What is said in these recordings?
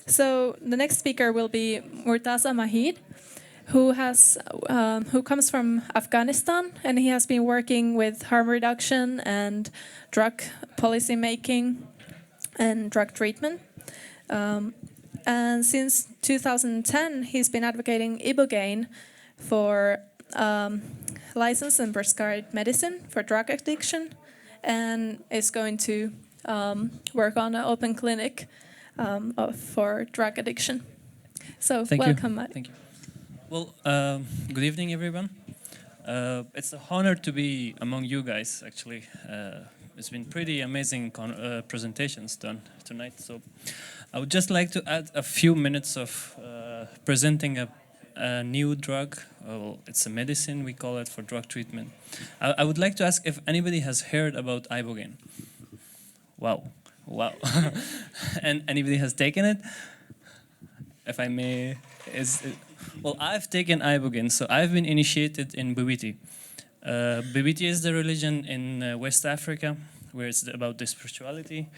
So the next speaker will be Murtaza Majeed, who comes from Afghanistan, and he has been working with harm reduction and drug policy making and drug treatment. And since 2010, he's been advocating Ibogaine for licensed and prescribed medicine for drug addiction, and is going to work on an open clinic for drug addiction. So welcome, Matt. Thank you. Well, good evening, everyone. It's an honor to be among you guys, actually. It's been pretty amazing presentations done tonight. So I would just like to add a few minutes of presenting a new drug. Well, it's a medicine, we call it, for drug treatment. I would like to ask if anybody has heard about Ibogaine. Wow. And anybody has taken it? If I may, well, I've taken Ibogaine, so I've been initiated in Bwiti. Bwiti is the religion in West Africa, where it's about the spirituality,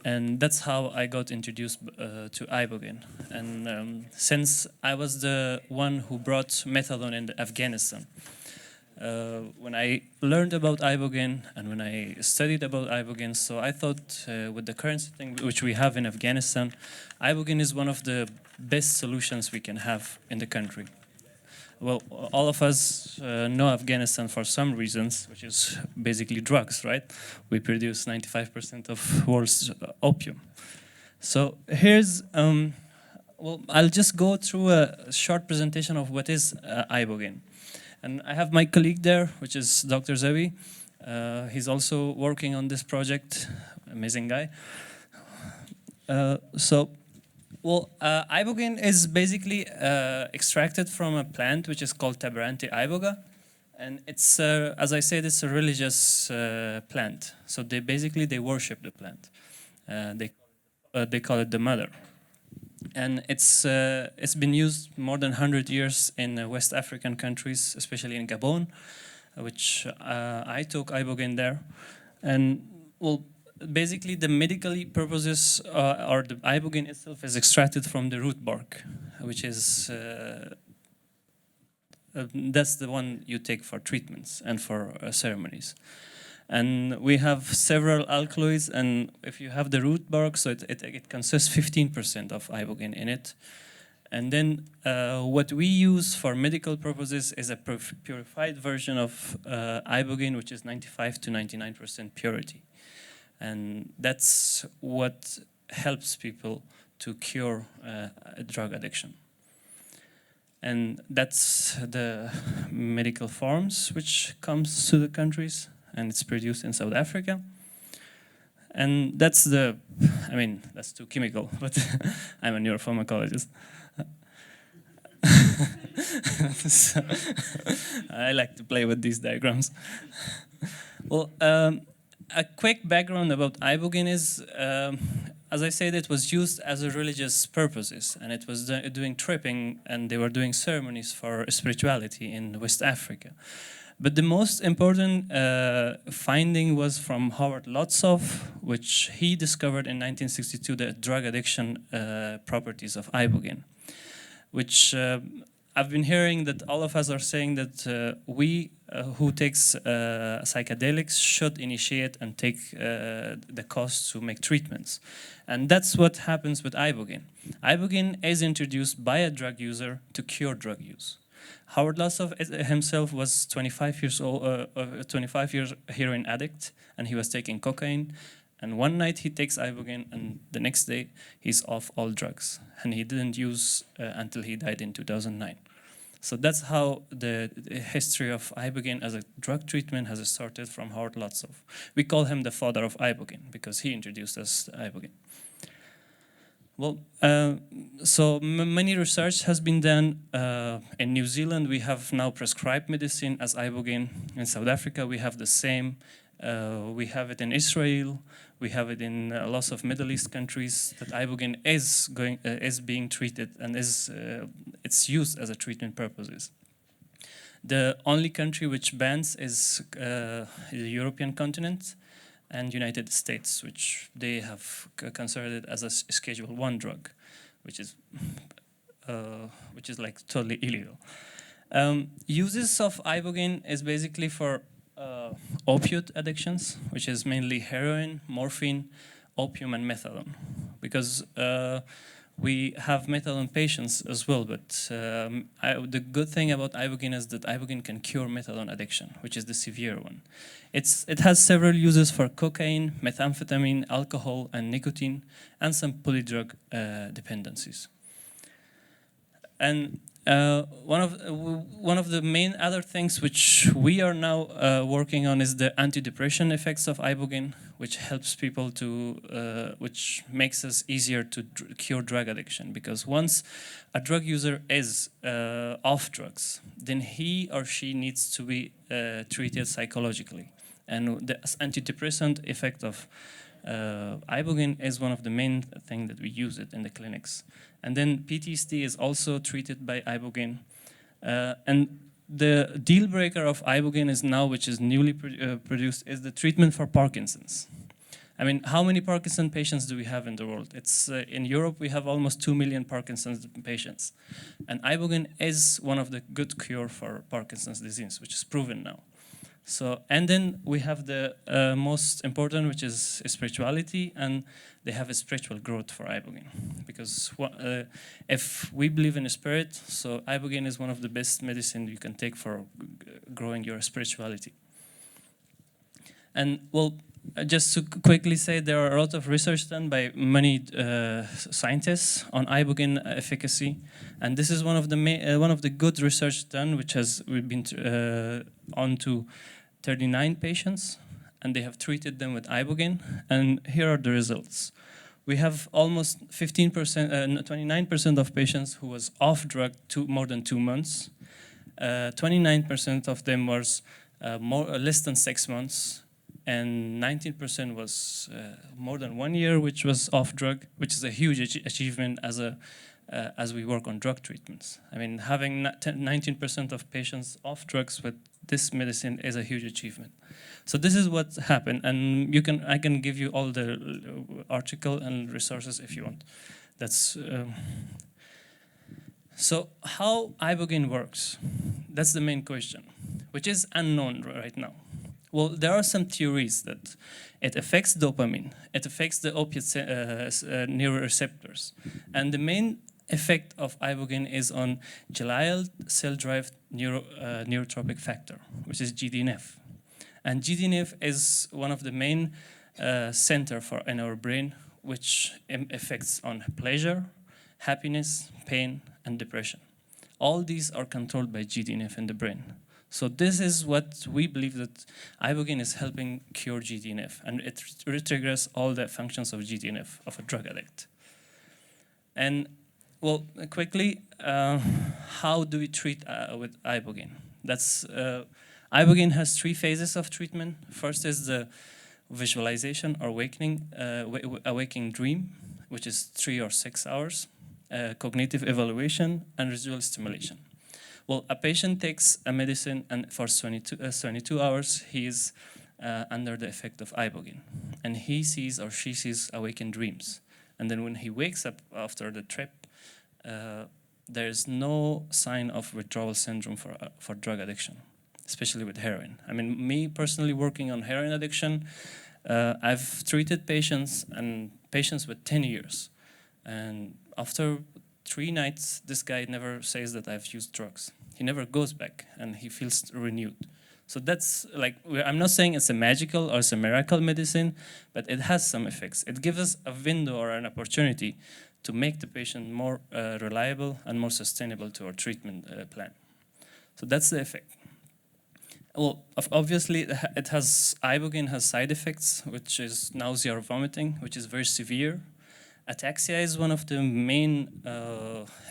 and that's how I got introduced to Ibogaine. And since I was the one who brought methadone in Afghanistan, when I learned about Ibogaine and when I studied about Ibogaine, so I thought with the current thing which we have in Afghanistan, Ibogaine is one of the best solutions we can have in the country. Well, all of us know Afghanistan for some reasons, which is basically drugs, right? We produce 95% of world's opium. So here's, well, I'll just go through a short presentation of what is Ibogaine. And I have my colleague there, which is Dr. Zawi. He's also working on this project, amazing guy. Well, Ibogaine is basically extracted from a plant which is called Tabaranti iboga, and it's, as I said, it's a religious plant. So they worship the plant. They call it the mother, and it's been used more than 100 years in West African countries, especially in Gabon, which I took Ibogaine there, and well. Basically, the medical purposes or the Ibogaine itself is extracted from the root bark, which is that's the one you take for treatments and for ceremonies. And we have several alkaloids, and if you have the root bark, so it consists 15% of Ibogaine in it. And then what we use for medical purposes is a purified version of Ibogaine, which is 95 to 99% purity. And that's what helps people to cure drug addiction. And that's the medical forms which comes to the countries, and it's produced in South Africa. And that's that's too chemical, but I'm a neuropharmacologist. So, I like to play with these diagrams. Well, a quick background about Ibogaine is, as I said, it was used as a religious purposes, and it was doing tripping, and they were doing ceremonies for spirituality in West Africa. But the most important finding was from Howard Lotsof, which he discovered in 1962 the drug addiction properties of Ibogaine, which I've been hearing that all of us are saying that we who takes psychedelics should initiate and take the cost to make treatments. And that's what happens with Ibogaine. Ibogaine is introduced by a drug user to cure drug use. Howard Lotsof himself was 25 years heroin addict, and he was taking cocaine. And one night he takes Ibogaine, and the next day he's off all drugs. And he didn't use until he died in 2009. So that's how the history of Ibogaine as a drug treatment has started from Howard Lotsof. We call him the father of Ibogaine because he introduced us to Ibogaine. Well, so many research has been done. In New Zealand, we have now prescribed medicine as Ibogaine. In South Africa, we have the same. We have it in Israel. We have it in lots of Middle East countries that Ibogaine is being treated and it's used as a treatment purposes. The only country which bans is the European continent and United States, which they have considered it as a Schedule 1 drug, which is like totally illegal. Uses of Ibogaine is basically for opioid addictions, which is mainly heroin, morphine, opium, and methadone, because we have methadone patients as well, but the good thing about Ibogaine is that Ibogaine can cure methadone addiction, which is the severe one. It has several uses for cocaine, methamphetamine, alcohol, and nicotine, and some polydrug dependencies. And one of the main other things which we are now working on is the antidepressant effects of Ibogaine, which helps people to, which makes us easier to cure drug addiction. Because once a drug user is off drugs, then he or she needs to be treated psychologically. And the antidepressant effect of Ibogaine is one of the main things that we use it in the clinics. And then PTSD is also treated by Ibogaine. And the deal breaker of Ibogaine is now, which is newly produced, is the treatment for Parkinson's. I mean, how many Parkinson patients do we have in the world? It's in Europe, we have almost 2 million Parkinson's patients. And Ibogaine is one of the good cure for Parkinson's disease, which is proven now. So, and then we have the most important, which is spirituality, and they have a spiritual growth for Ibogaine. Because if we believe in a spirit, so Ibogaine is one of the best medicine you can take for growing your spirituality. And well, just to quickly say, there are a lot of research done by many scientists on Ibogaine efficacy, and this is one of the good research done, which has been on to 39 patients, and they have treated them with Ibogaine, and here are the results. We have almost 29% of patients who was off drug more than 2 months. 29% of them was less than 6 months, and 19% was more than 1 year, which was off drug, which is a huge achievement as we work on drug treatments. I mean, having 19% of patients off drugs with this medicine is a huge achievement. So this is what happened, and I can give you all the article and resources if you want. That's so how Ibogaine works. That's the main question, which is unknown right now. Well, there are some theories that it affects dopamine, it affects the opiate neuroreceptors, and the main effect of Ibogaine is on glial cell-derived neurotrophic factor, which is GDNF. And GDNF is one of the main center in our brain, which affects on pleasure, happiness, pain, and depression. All these are controlled by GDNF in the brain. So this is what we believe, that Ibogaine is helping cure GDNF, and it triggers all the functions of GDNF of a drug addict. And well, quickly, how do we treat with Ibogaine? Ibogaine has 3 phases of treatment. First is the visualization or awakening dream, which is 3 or 6 hours, cognitive evaluation, and residual stimulation. Well, a patient takes a medicine, and for 22 hours, he is under the effect of Ibogaine, and he sees or she sees awakened dreams. And then when he wakes up after the trip, there is no sign of withdrawal syndrome for drug addiction, especially with heroin. I mean, me personally working on heroin addiction, I've treated patients with 10 years. And after 3 nights, this guy never says that I've used drugs. He never goes back, and he feels renewed. So that's like, I'm not saying it's a magical or it's a miracle medicine, but it has some effects. It gives us a window or an opportunity to make the patient more reliable and more sustainable to our treatment plan. So that's the effect. Well, obviously, Ibogaine has side effects, which is nausea or vomiting, which is very severe. Ataxia is one of the main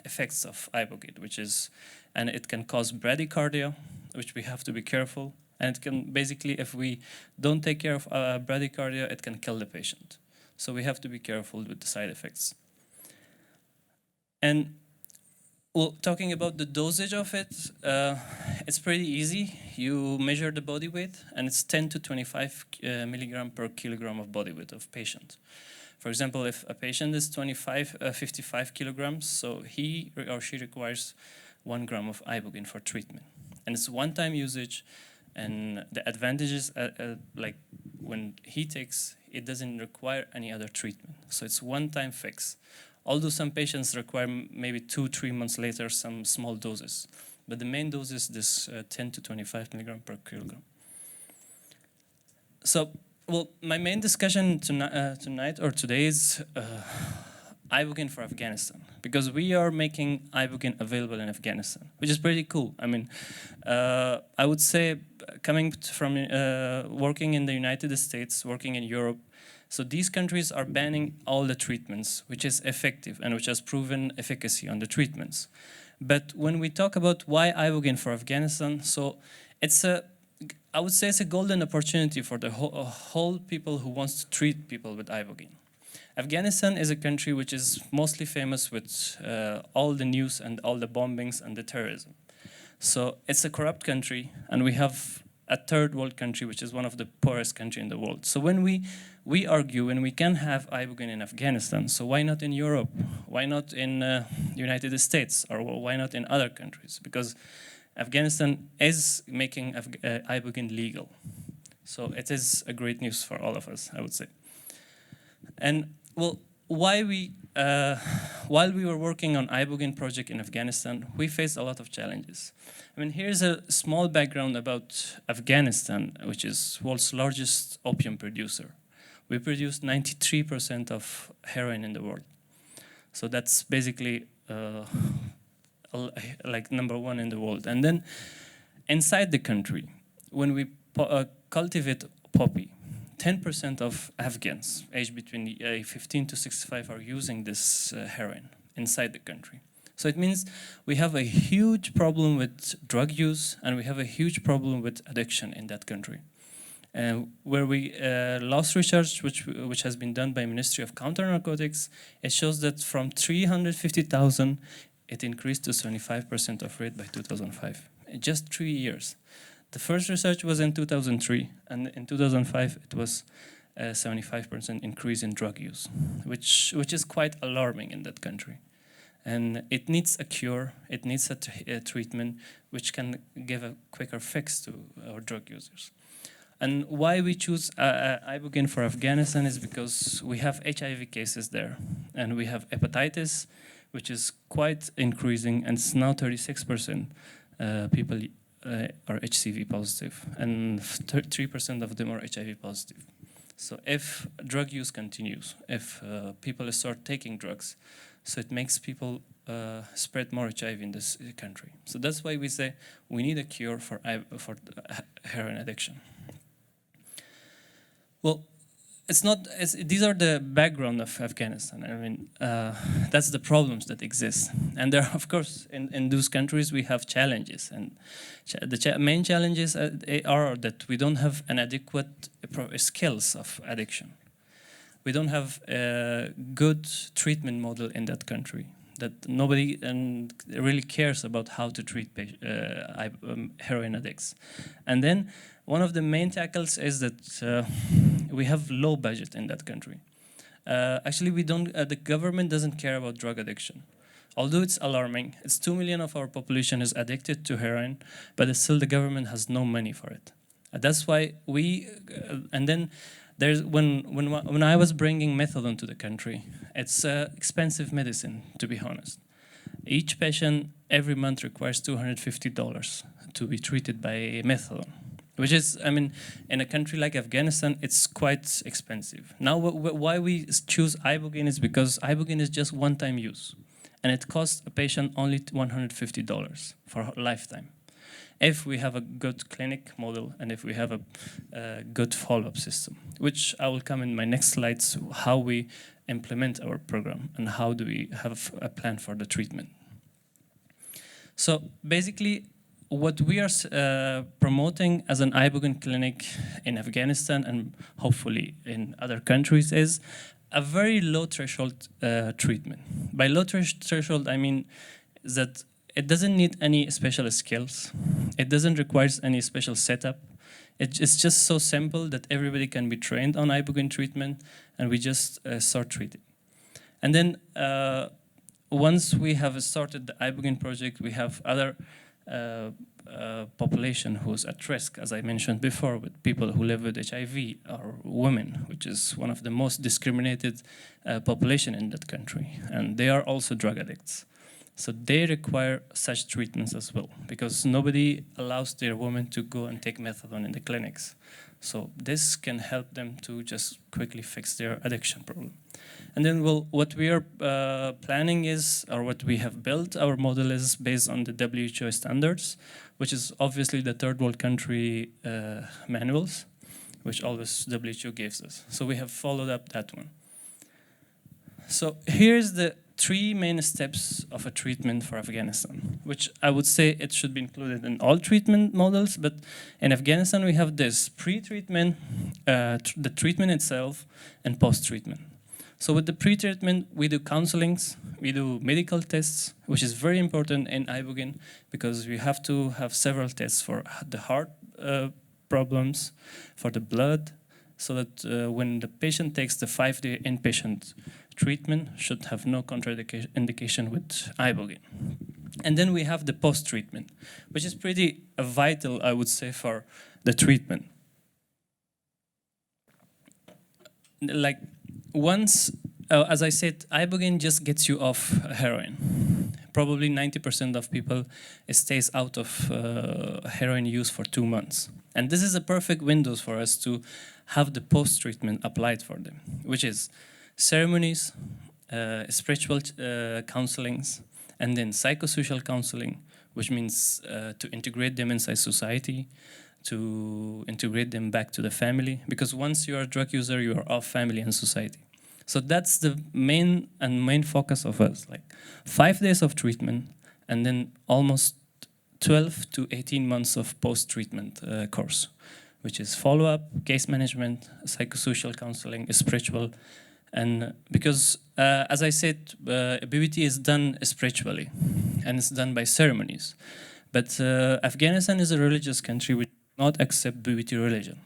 effects of Ibogaine, and it can cause bradycardia, which we have to be careful. And it can basically, if we don't take care of bradycardia, it can kill the patient. So we have to be careful with the side effects. And well, talking about the dosage of it, it's pretty easy. You measure the body weight, and it's 10 to 25 milligram per kilogram of body weight of patient. For example, if a patient is 55 kilograms, so he or she requires 1 gram of Ibogaine for treatment. And it's one-time usage, and the advantages, like when he takes, it doesn't require any other treatment. So it's one-time fix. Although some patients require maybe 2-3 months later some small doses. But the main dose is this 10 to 25 milligram per kilogram. So, well, my main discussion tonight or today is Ibogaine for Afghanistan, because we are making Ibogaine available in Afghanistan, which is pretty cool. I mean, I would say coming from working in the United States, working in Europe, so these countries are banning all the treatments, which is effective and which has proven efficacy on the treatments. But when we talk about why Ibogaine for Afghanistan, so I would say it's a golden opportunity for the whole people who wants to treat people with Ibogaine. Afghanistan is a country which is mostly famous with all the news and all the bombings and the terrorism. So it's a corrupt country, and we have a third world country, which is one of the poorest country in the world. So when we argue, and we can have Ibogaine in Afghanistan, so why not in Europe? Why not in United States? Or why not in other countries? Because Afghanistan is making Ibogaine legal. So it is a great news for all of us, I would say. And well, while we were working on Ibogaine project in Afghanistan, we faced a lot of challenges. I mean, here's a small background about Afghanistan, which is world's largest opium producer. We produce 93% of heroin in the world. So that's basically like #1 in the world. And then inside the country, when we cultivate poppy, 10% of Afghans aged between 15 to 65 are using this heroin inside the country. So it means we have a huge problem with drug use, and we have a huge problem with addiction in that country. Where we last research, which has been done by Ministry of Counter Narcotics, it shows that from 350,000, it increased to 75% of rate by 2005, in just 3 years. The first research was in 2003, and in 2005 it was a 75% increase in drug use, which is quite alarming in that country. And it needs a cure, it needs a treatment which can give a quicker fix to our drug users. And why we choose Ibogaine for Afghanistan is because we have HIV cases there, and we have hepatitis, which is quite increasing, and it's now 36% people are HCV positive, and 3% of them are HIV positive. So if drug use continues, if people start taking drugs, so it makes people spread more HIV in this country. So that's why we say we need a cure for heroin addiction. Well, these are the background of Afghanistan. I mean, that's the problems that exist. And there, of course, in those countries we have challenges. And the main challenges are that we don't have an adequate skills of addiction. We don't have a good treatment model in that country. That nobody really cares about how to treat heroin addicts. And then one of the main tackles is that we have low budget in that country. Actually, we don't. The government doesn't care about drug addiction, although it's alarming. It's 2 million of our population is addicted to heroin, but still the government has no money for it. That's why we. And then there's when I was bringing methadone to the country, it's expensive medicine, to be honest. Each patient every month requires $250 to be treated by methadone. Which is, I mean, in a country like Afghanistan, it's quite expensive. Now, why we choose Ibogaine is because Ibogaine is just one-time use. And it costs a patient only $150 for a lifetime. If we have a good clinic model and if we have a good follow-up system, which I will come in my next slides, how we implement our program and how do we have a plan for the treatment. So basically, what we are promoting as an Ibogaine clinic in Afghanistan and hopefully in other countries is a very low threshold treatment. By low threshold, I mean that it doesn't need any special skills. It doesn't require any special setup. It's just so simple that everybody can be trained on Ibogaine treatment, and we just start treating. And then once we have started the Ibogaine project, we have other population who's at risk, as I mentioned before, with people who live with HIV or women, which is one of the most discriminated population in that country. And they are also drug addicts. So they require such treatments as well, because nobody allows their women to go and take methadone in the clinics. So this can help them to just quickly fix their addiction problem. And then, well, what we are planning is, or what we have built, our model is based on the WHO standards, which is obviously the third world country manuals, which always WHO gives us. So we have followed up that one. So here's the 3 main steps of a treatment for Afghanistan, which I would say it should be included in all treatment models, but in Afghanistan we have this pre-treatment, the treatment itself, and post-treatment. So with the pre-treatment, we do counselings, we do medical tests, which is very important in Ibogaine, because we have to have several tests for the heart problems, for the blood, so that when the patient takes the 5-day inpatient treatment, should have no contraindication with Ibogaine. And then we have the post-treatment, which is pretty vital, I would say, for the treatment. Like, once, as I said, Ibogaine just gets you off heroin. Probably 90% of people stays out of heroin use for 2 months. And this is a perfect window for us to have the post-treatment applied for them, which is ceremonies, spiritual counselings, and then psychosocial counseling, which means to integrate them inside society, to integrate them back to the family, because once you are a drug user, you are off family and society. So that's the main focus of us, like 5 days of treatment, and then almost 12 to 18 months of post-treatment course, which is follow-up, case management, psychosocial counseling, spiritual. And because, as I said, BBT is done spiritually, and it's done by ceremonies. But Afghanistan is a religious country which does not accept BBT religion.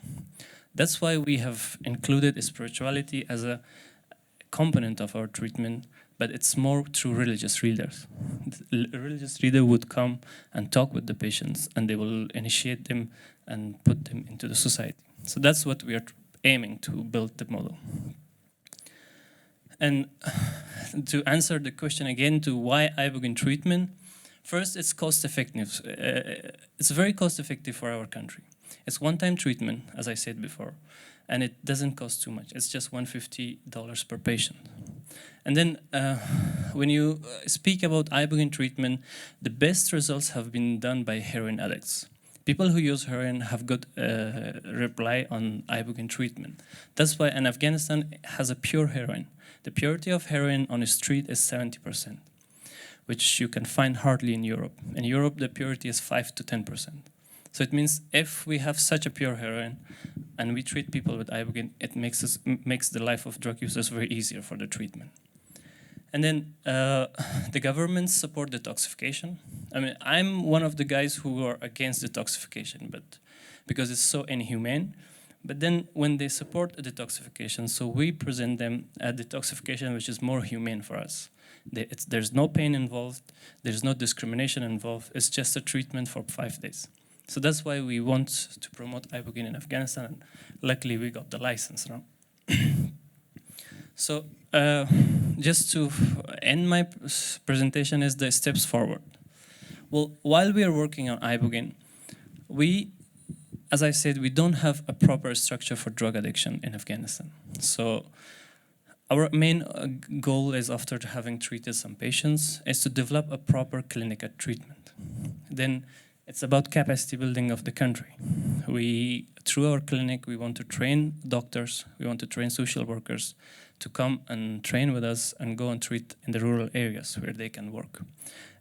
That's why we have included spirituality as a component of our treatment, but it's more through religious leaders. The religious leader would come and talk with the patients, and they will initiate them and put them into the society. So that's what we are aiming to build the model. And to answer the question again to why Ibogaine treatment, first, it's cost effective. It's very cost effective for our country. It's one-time treatment, as I said before, and it doesn't cost too much. It's just $150 per patient. And then when you speak about Ibogaine treatment, the best results have been done by heroin addicts. People who use heroin have got reply on Ibogaine treatment. That's why in Afghanistan has a pure heroin. The purity of heroin on the street is 70%, which you can find hardly in Europe. In Europe, the purity is 5 to 10%. So it means if we have such a pure heroin and we treat people with Ibogaine, it makes the life of drug users very easier for the treatment. And then the governments support detoxification. I mean, I'm one of the guys who are against detoxification, but because it's so inhumane. But then when they support detoxification, so we present them a detoxification which is more humane for us. There's no pain involved, there's no discrimination involved, it's just a treatment for 5 days. So that's why we want to promote Ibogaine in Afghanistan, and luckily we got the license now. So just to end my presentation is the steps forward. Well, while we are working on Ibogaine, as I said, we don't have a proper structure for drug addiction in Afghanistan. So our main goal is, after having treated some patients, is to develop a proper clinical treatment. Then it's about capacity building of the country. Through our clinic, we want to train doctors, we want to train social workers to come and train with us and go and treat in the rural areas where they can work.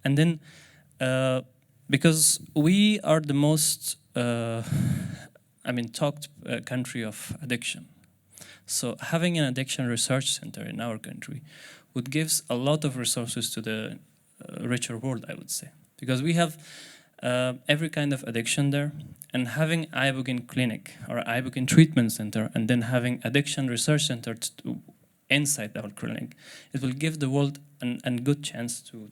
And then, because we are the most talked country of addiction. So having an addiction research center in our country would give a lot of resources to the richer world, I would say. Because we have every kind of addiction there, And having Ibogaine clinic or Ibogaine treatment center, and then having addiction research center inside our clinic, it will give the world a good chance to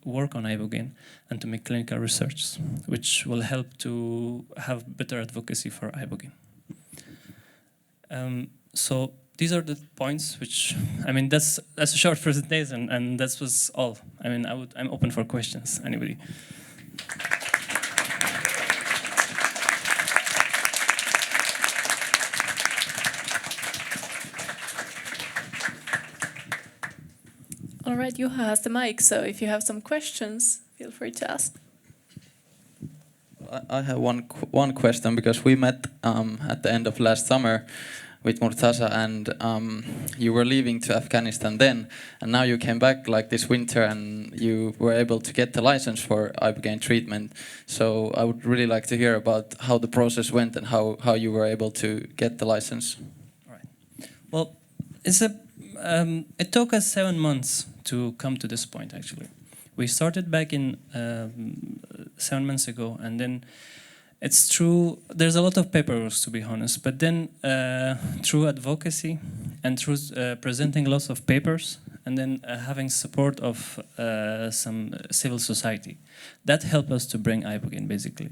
work on Ibogaine and to make clinical research, which will help to have better advocacy for Ibogaine. So these are the points which, I mean, that's a short presentation, and that was all. I mean, I'm open for questions. Anybody? All right, Juha has the mic, so if you have some questions, feel free to ask. I have one question, because we met at the end of last summer with Murtaza, and you were leaving to Afghanistan then, and now you came back like this winter, and you were able to get the license for Ibogaine treatment. So I would really like to hear about how the process went and how you were able to get the license. All right. Well, it took us 7 months to come to this point, actually. We started back in 7 months ago, and then it's true, there's a lot of paperwork, to be honest, but then through advocacy and through presenting lots of papers, and then having support of some civil society, that helped us to bring Ibogaine, basically.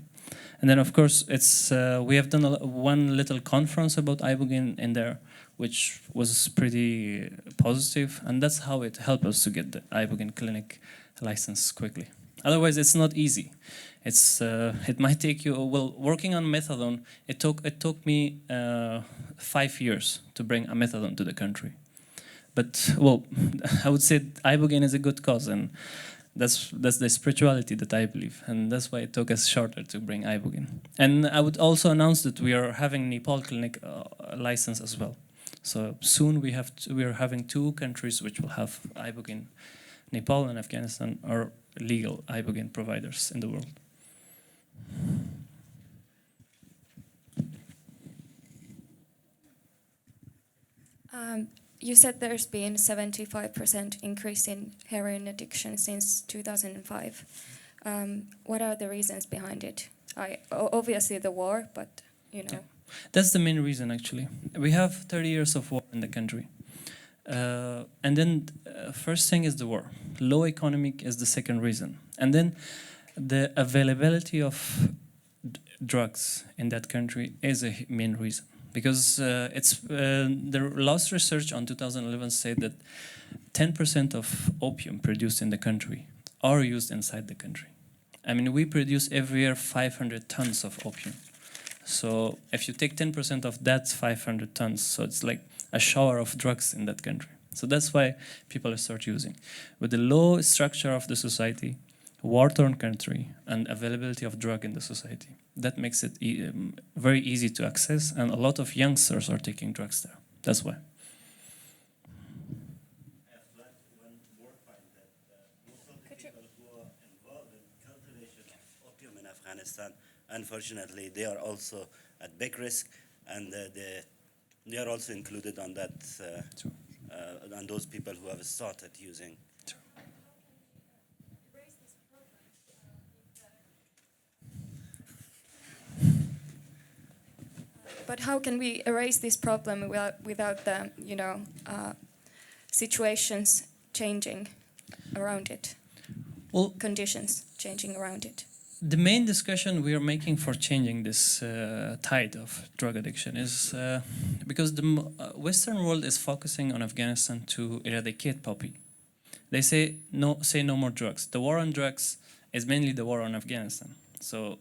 And then, of course, we have done one little conference about Ibogaine in there, which was pretty positive, and that's how it helped us to get the Ibogaine clinic license quickly. Otherwise, it's not easy. It might take you, well, working on methadone, it took me 5 years to bring a methadone to the country. But, well, I would say Ibogaine is a good cause, and that's the spirituality that I believe, and that's why it took us shorter to bring Ibogaine. And I would also announce that we are having Nepal clinic license as well. So soon we are having 2 countries which will have Ibogaine. Nepal and Afghanistan are legal Ibogaine providers in the world. You said there's been 75% increase in heroin addiction since 2005. What are the reasons behind it? Obviously the war, but you know. Yeah. That's the main reason, actually. We have 30 years of war in the country. And then first thing is the war. Low economy is the second reason. And then the availability of drugs in that country is a main reason. Because the last research on 2011 said that 10% of opium produced in the country are used inside the country. I mean, we produce every year 500 tons of opium. So if you take 10% of that 500 tons, so it's like a shower of drugs in that country. So that's why people start using. With the low structure of the society, war-torn country, and availability of drug in the society, that makes it very easy to access, and a lot of youngsters are taking drugs there. That's why. Afghanistan, unfortunately, they are also at big risk, and they are also included on that, on those people who have started using. But how can we erase this problem without the, situations changing around it? Well, conditions changing around it. The main discussion we are making for changing this tide of drug addiction is because the Western world is focusing on Afghanistan to eradicate poppy. They say no more drugs. The war on drugs is mainly the war on Afghanistan. So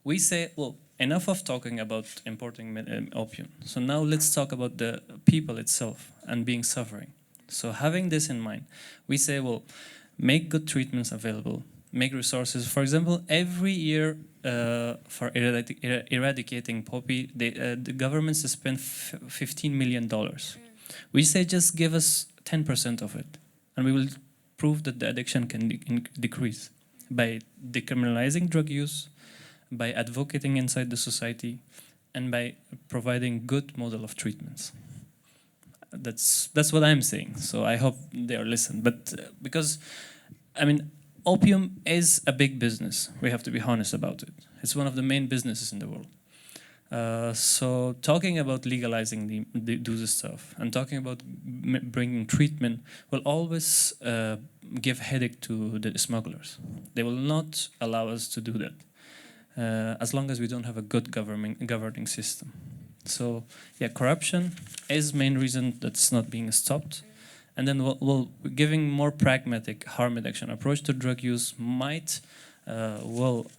we say, well, enough of talking about importing opium. So now let's talk about the people itself and being suffering. So having this in mind, we say, well, make good treatments available. Make resources. For example, every year for eradicating poppy, the governments spend $15 million. We say just give us 10% of it, and we will prove that the addiction can decrease by decriminalizing drug use, by advocating inside the society, and by providing good model of treatments. That's what I'm saying. So I hope they are listening. But because, I mean, opium is a big business. We have to be honest about it. It's one of the main businesses in the world. So talking about legalizing do the stuff and talking about bringing treatment will always give headache to the smugglers. They will not allow us to do that as long as we don't have a good governing system. So yeah, corruption is main reason that's not being stopped. And then giving more pragmatic harm reduction approach to drug use might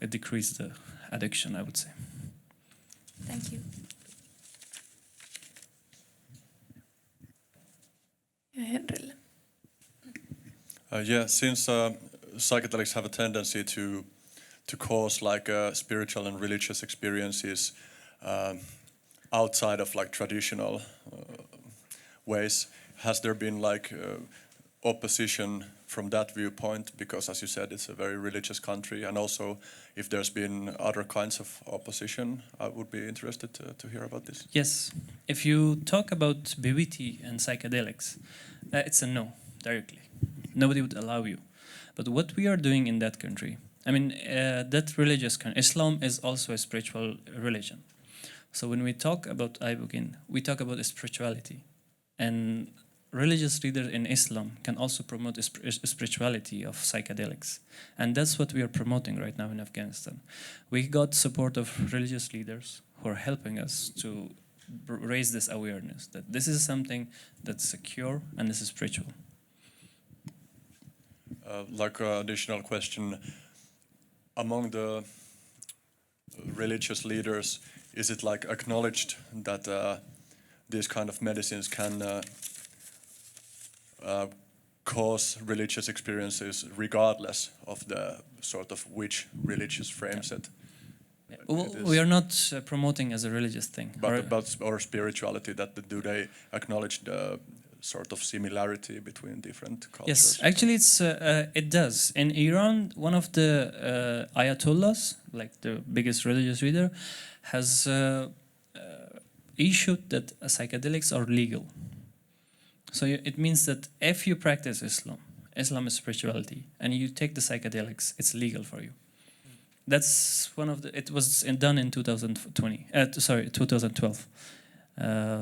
decrease the addiction, I would say. Thank you. Henrille. Yeah, since psychedelics have a tendency to cause like spiritual and religious experiences outside of like traditional ways, has there been like opposition from that viewpoint? Because as you said, it's a very religious country, and also if there's been other kinds of opposition, I would be interested to hear about this. Yes, if you talk about BWT and psychedelics, it's a no, directly. Nobody would allow you. But what we are doing in that country, I mean, that religious country, Islam is also a spiritual religion. So when we talk about Ibogaine, we talk about spirituality. And religious leaders in Islam can also promote a spirituality of psychedelics. And that's what we are promoting right now in Afghanistan. We got support of religious leaders who are helping us to raise this awareness that this is something that's secure and this is spiritual. Like an additional question, among the religious leaders, is it like acknowledged that these kind of medicines can cause religious experiences regardless of the sort of which religious frames it? Well, we are not promoting as a religious thing. Or spirituality, that do they acknowledge the sort of similarity between different cultures? Yes, actually it does. In Iran, one of the ayatollahs, like the biggest religious leader, has issued that psychedelics are legal. So it means that if you practice Islam is spirituality, and you take the psychedelics, it's legal for you. That's one of the. It was done in 2012.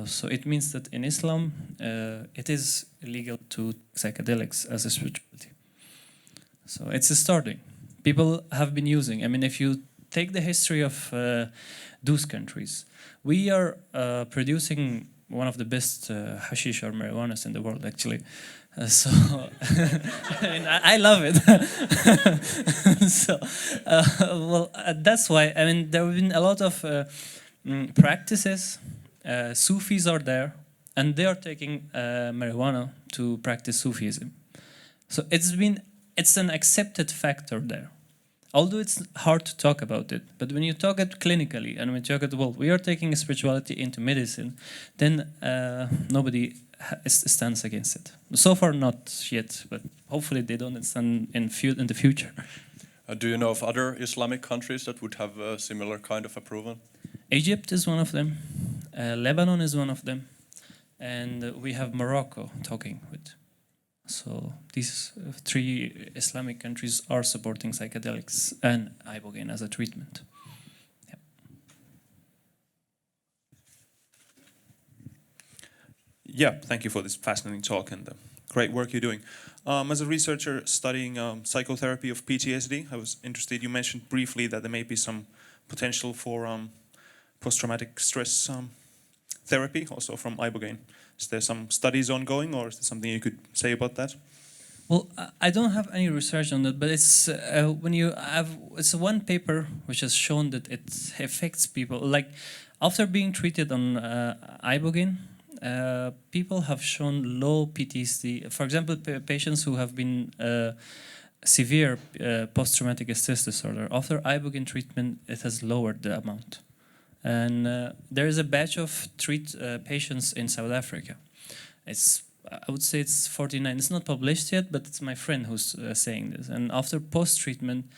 So it means that in Islam, it is illegal to psychedelics as a spirituality. So it's starting. People have been using. I mean, if you take the history of those countries, we are producing one of the best hashish or marijuanas in the world, actually. So I love it. So that's why. I mean, there have been a lot of practices. Sufis are there, and they are taking marijuana to practice Sufism. So it's an accepted factor there. Although it's hard to talk about it, but when you talk it clinically, and when you talk it, well, we are taking spirituality into medicine, then nobody stands against it. So far, not yet, but hopefully they don't stand in the future. Do you know of other Islamic countries that would have a similar kind of approval? Egypt is one of them. Lebanon is one of them. And we have Morocco talking with. So these three Islamic countries are supporting psychedelics and Ibogaine as a treatment. Yep. Yeah, thank you for this fascinating talk and the great work you're doing. As a researcher studying psychotherapy of PTSD, I was interested, you mentioned briefly that there may be some potential for post-traumatic stress therapy, also from Ibogaine. Is there some studies ongoing, or is there something you could say about that? Well, I don't have any research on that, but it's it's one paper which has shown that it affects people. Like after being treated on Ibogaine, people have shown low PTSD. For example, patients who have been severe post-traumatic stress disorder, after Ibogaine treatment, it has lowered the amount. And there is a batch of patients in South Africa. I would say it's 49. It's not published yet, but it's my friend who's saying this. And after post-treatment,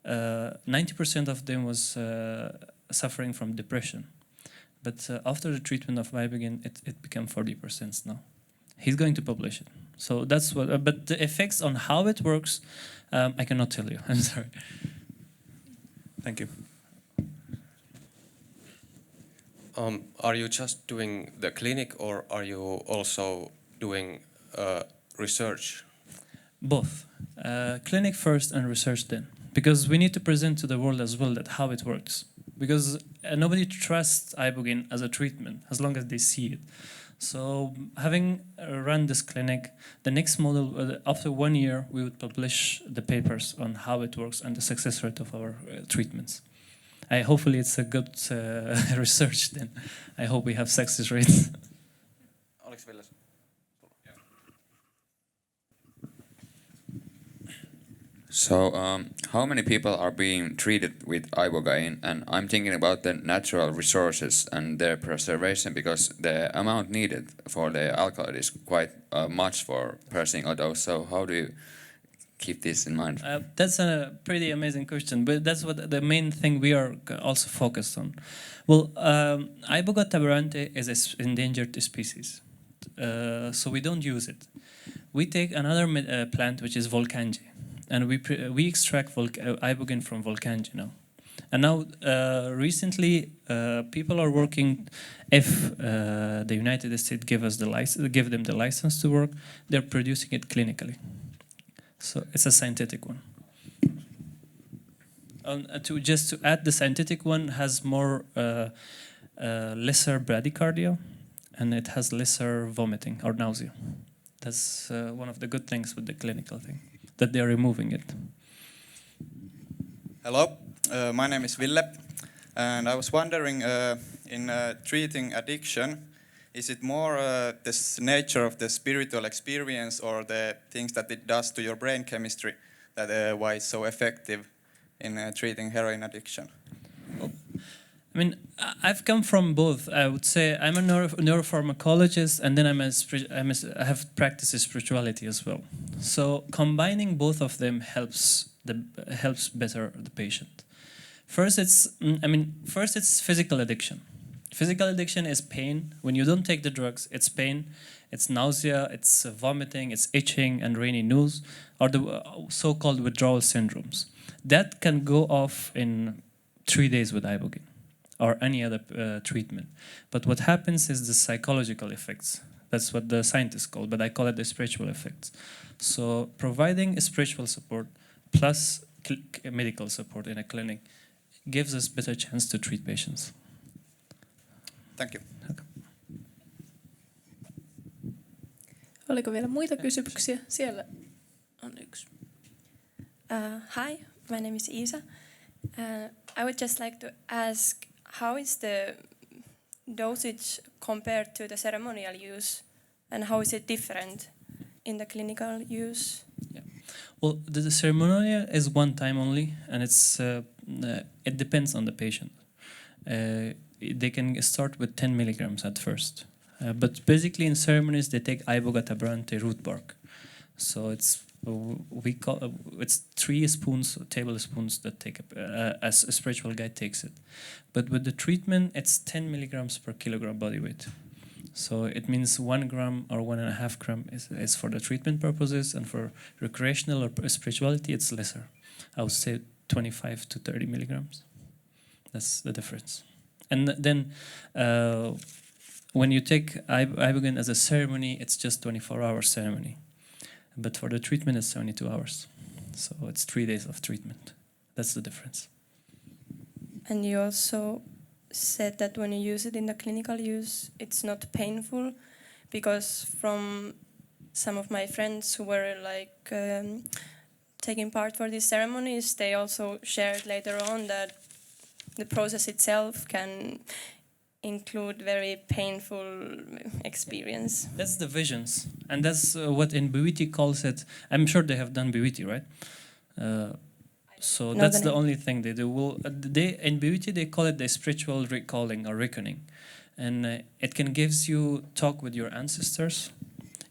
90% of them was suffering from depression. But after the treatment of Ibogaine, it became 40% now. He's going to publish it. So that's what. But the effects on how it works, I cannot tell you. I'm sorry. Thank you. Are you just doing the clinic, or are you also doing research? Both. Clinic first and research then. Because we need to present to the world as well that how it works. Because nobody trusts Ibogaine as a treatment as long as they see it. So having run this clinic, the next model, after 1 year, we would publish the papers on how it works and the success rate of our treatments. Hopefully it's a good research then. I hope we have success rates. So, how many people are being treated with Ibogaine? And I'm thinking about the natural resources and their preservation, because the amount needed for the alkaloid is quite much for pressing a dose. So, how do you keep this in mind? That's a pretty amazing question, but that's what the main thing we are also focused on. Well, Iboga tabarante is an endangered species, so we don't use it. We take another plant, which is volcange. And we extract Ibogaine from volcange now. And now, recently, people are working. If the United States give them the license to work, they're producing it clinically. So it's a synthetic one. Just to add, the synthetic one has more lesser bradycardia, and it has lesser vomiting or nausea. That's one of the good things with the clinical thing, that they are removing it. Hello, my name is Ville, and I was wondering, in treating addiction, is it more the nature of the spiritual experience or the things that it does to your brain chemistry that why it's so effective in treating heroin addiction? I mean, I've come from both. I would say I'm a neuropharmacologist, and then I have practiced spirituality as well. So combining both of them helps better the patient. First, it's physical addiction. Physical addiction is pain. When you don't take the drugs, it's pain, it's nausea, it's vomiting, it's itching and runny nose, or the so-called withdrawal syndromes. That can go off in 3 days with Ibogaine or any other treatment. But what happens is the psychological effects. That's what the scientists call, but I call it the spiritual effects. So providing spiritual support plus medical support in a clinic gives us better chance to treat patients. Thank you. Okay. Oliko vielä muita kysymyksiä? Siellä on yksi. Hi, my name is Isa. I would just like to ask, how is the dosage compared to the ceremonial use, and how is it different in the clinical use? Yeah. Well, the ceremonial is one time only, and it depends on the patient. They can start with 10 milligrams at first. But basically in ceremonies, they take Iboga tabarante root bark. So it's 3 tablespoons that take as a spiritual guide takes it. But with the treatment, it's 10 milligrams per kilogram body weight. So it means 1 gram or 1.5 gram is for the treatment purposes, and for recreational or spirituality, it's lesser. I would say 25 to 30 milligrams. That's the difference. And then when you take Ibogaine as a ceremony, it's just 24-hour ceremony. But for the treatment, it's 72 hours. So it's 3 days of treatment. That's the difference. And you also said that when you use it in the clinical use, it's not painful, because from some of my friends who were taking part for these ceremonies, they also shared later on that the process itself can include very painful experience. That's the visions, and that's what in Bwiti calls it. I'm sure they have done Bwiti, right? So that's the only thing they do. Well, in Bwiti they call it the spiritual recalling or reckoning, and it can gives you talk with your ancestors.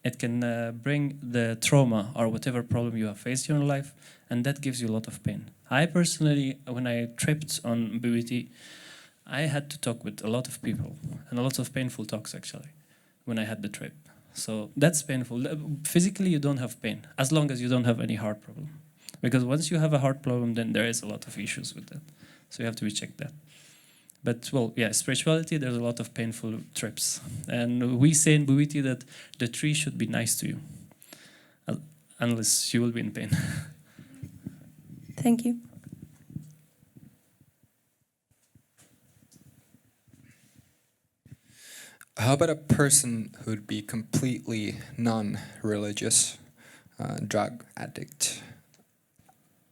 It can bring the trauma or whatever problem you have faced in your life, and that gives you a lot of pain. I personally, when I tripped on Bwiti, I had to talk with a lot of people, and a lot of painful talks actually, when I had the trip. So that's painful. Physically, you don't have pain, as long as you don't have any heart problem. Because once you have a heart problem, then there is a lot of issues with that. So you have to recheck that. But well, yeah, spirituality, there's a lot of painful trips. And we say in Bhuiti that the tree should be nice to you, unless you will be in pain. Thank you. How about a person who'd be completely non-religious, drug addict?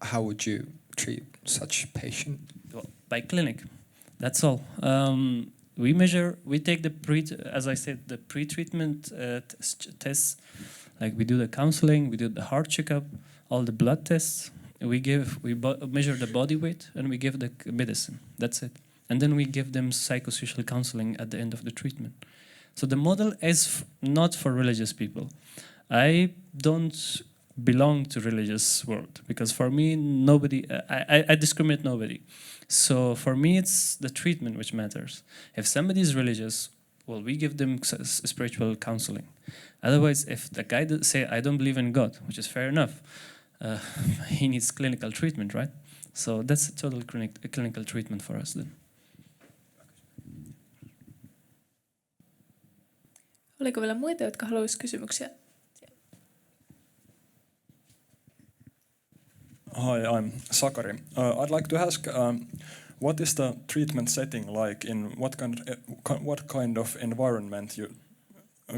How would you treat such patient? Well, by clinic, that's all. We take as I said, the pre-treatment tests. Like we do the counseling, we do the heart checkup, all the blood tests. We measure the body weight, and we give the medicine. That's it. And then we give them psychosocial counseling at the end of the treatment. So the model is not for religious people. I don't belong to religious world, because for me, I discriminate nobody. So for me, it's the treatment which matters. If somebody is religious, well, we give them spiritual counseling. Otherwise, if the guy say, I don't believe in God, which is fair enough, he needs clinical treatment, right? So that's a total clinical treatment for us then. Oliko vielä muita, jotka haluaisivat kysymyksiä? Hi, I'm Sakari. I'd like to ask, what is the treatment setting like? In what kind of environment you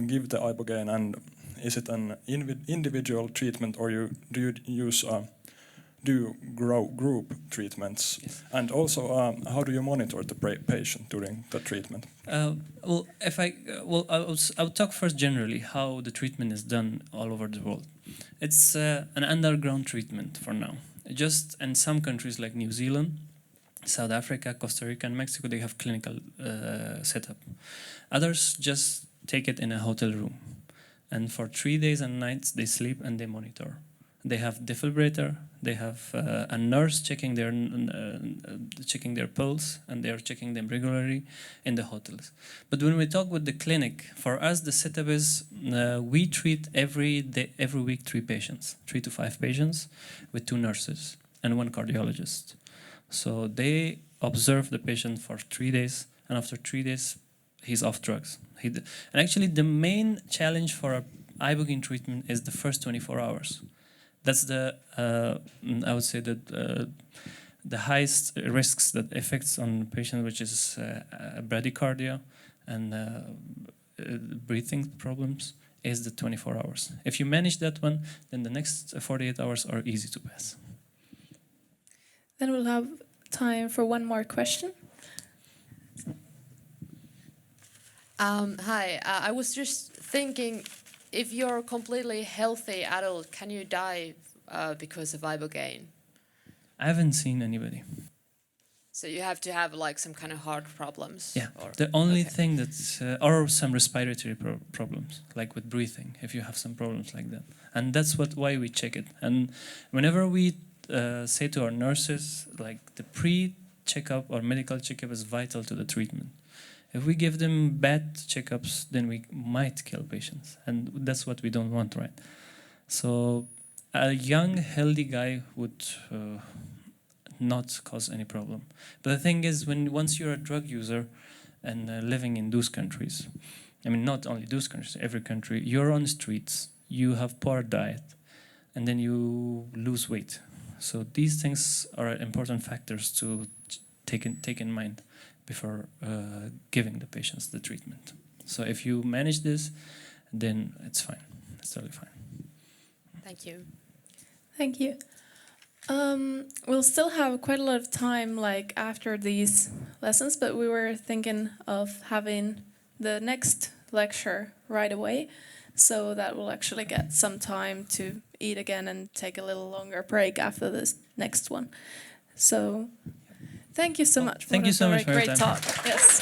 give the Ibogaine, and is it an individual treatment, or do you use group treatments? Yes. And also, how do you monitor the patient during the treatment? I'll talk first generally how the treatment is done all over the world. It's an underground treatment for now. Just in some countries like New Zealand, South Africa, Costa Rica, and Mexico, they have clinical setup. Others just take it in a hotel room, and for 3 days and nights they sleep and they monitor. They have defibrillator. They have a nurse checking their pulse, and they are checking them regularly in the hotels. But when we talk with the clinic, for us the setup is we treat every week 3 to 5 patients with 2 nurses and 1 cardiologist. So they observe the patient for 3 days, and after 3 days he's off drugs. And actually the main challenge for a Ibogaine treatment is the first 24 hours. That's I would say that the highest risks that affects on the patient, which is bradycardia and breathing problems, is the 24 hours. If you manage that one, then the next 48 hours are easy to pass. Then we'll have time for one more question. Hi, I was just thinking, if you're a completely healthy adult, can you die because of Ibogaine? I haven't seen anybody. So you have to have like some kind of heart problems? Yeah, the only thing that's, or some respiratory problems, like with breathing, if you have some problems like that. And that's why we check it. And whenever we say to our nurses, like the pre-checkup or medical checkup is vital to the treatment. If we give them bad checkups, then we might kill patients, and that's what we don't want, right? So a young, healthy guy would not cause any problem. But the thing is, once you're a drug user and living in those countries, I mean, not only those countries, every country, you're on the streets, you have poor diet, and then you lose weight. So these things are important factors to take in mind before giving the patients the treatment. So if you manage this, then it's fine. It's totally fine. Thank you. Thank you. We'll still have quite a lot of time like after these lessons, but we were thinking of having the next lecture right away, so that we'll actually get some time to eat again and take a little longer break after this next one. So thank you so much. Thank you so much for your great time. talk. Yes.